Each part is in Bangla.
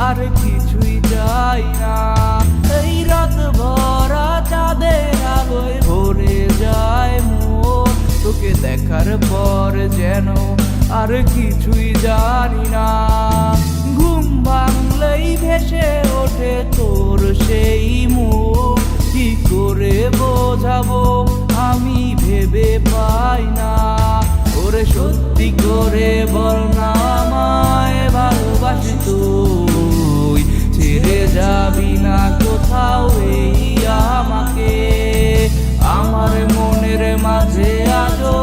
আর কিছুই চাই না। এই রাত ভরা চাঁদের আলোয় ভরে যায় মন, তোকে দেখার পর যেন আর কিছুই জানি না। ঘুম ভাঙলেই ভেসে ওঠে তোর সেই মুখ, কি করে বোঝাবো আমি ভেবে পাই না। ওরে সত্যি করে বল না আমায় ভালোবাসি তুই, ছেড়ে যাবি না কোথাও এই আমাকে। আমার মনের মাঝে আজও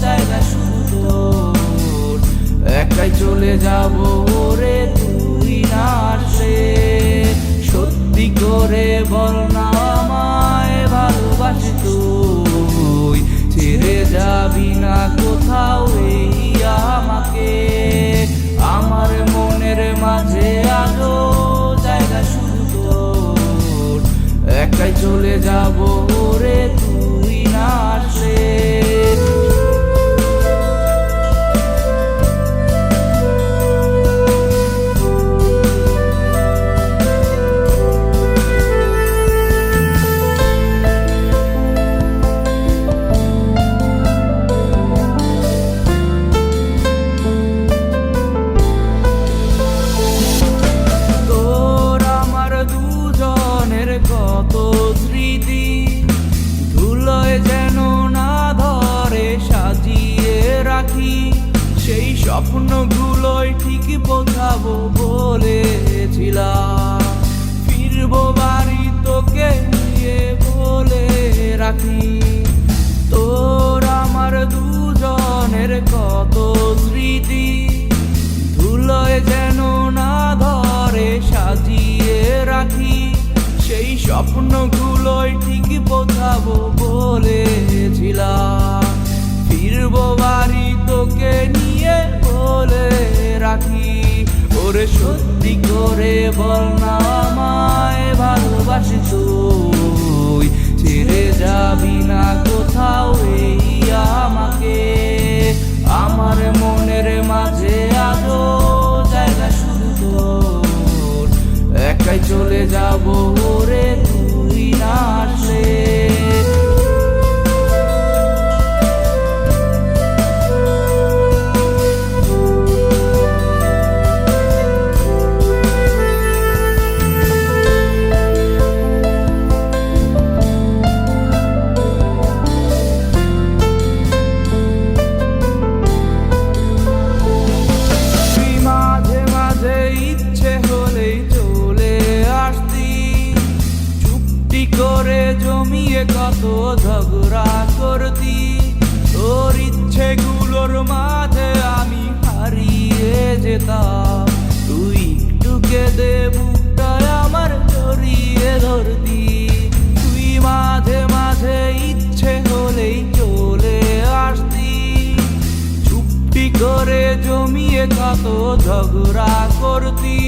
জায়গা শুধু তোর, একাই চলে যাবো রে তুই না আসলে। সত্যি করে বল না আমায় ভালোবাসি তুই, ছেড়ে যাবি না কোথাও এই আমাকে। আমার মনের মাঝে আজও জায়গা শুধু তোর, একাই চলে যাবো রে তুই না আসলে। কত স্মৃতি ধুলোয় যেন না ধরে সাজিয়ে রাখি, সেই স্বপ্নগুলোই ঠিক বোঝাবো বলেছিলাম। ফিরবো বাড়ি তোকে নিয়ে বলে রাখি, তোর আমার দুজনের কত স্মৃতি ধুলোয় যেন না ধরে সাজিয়ে রাখি, সেই স্বপ্নগুলোই ঠিক বোঝাবো বলেছিলাম। ফিরবো বাড়ি তোকে নিয়ে বলে রাখি, ওরে সত্যি করে বল না আমায় ভালোবাসি তুই, ছেড়ে যাবি না কোথাও এই আমাকে। আমার মনের মাঝে আজও জায়গা শুধু তোর, একাই চলে যাবো রে তুই না আসলে। করে জমিয়ে কত ঝগড়া করতি, তোর ইচ্ছেগুলোর মাঝে আমি হারিয়ে যেতাম। তুই একটু কেঁদে বুকটায় আমার জড়িয়ে ধরতি, তুই মাঝে মাঝে ইচ্ছে হলেই চলে আসতি। চুপটি করে জমিয়ে কত ঝগড়া করতি,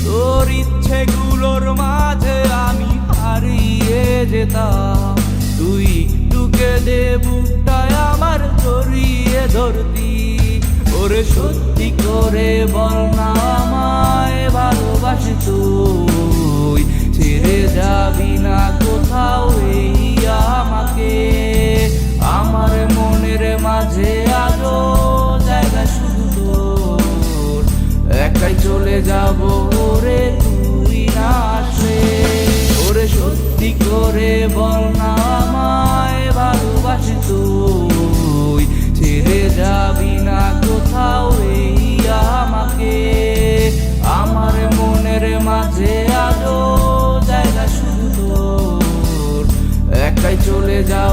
তোর ইচ্ছেগুলোর মাঝে আমি হারিয়ে যেতাম। তুই একটু কেঁদে বুকটায় আমার জড়িয়ে ধরতি, ওরে সত্যি করে বল না আমায় ভালোবাসি তুই, ছেড়ে যাবি না কোথাও এই আমাকে। আমার মনের মাঝে আজও জায়গা শুধু তোর, একাই চলে যাবো রে তুই না আসলে। ওরে সত্যি করে বল না আমায় ভালোবাসি তুই, ছেড়ে যাবি না কোথাও এই আমাকে। আমার মনের মাঝে আজও জায়গা শুধু তোর, একাই চলে যাও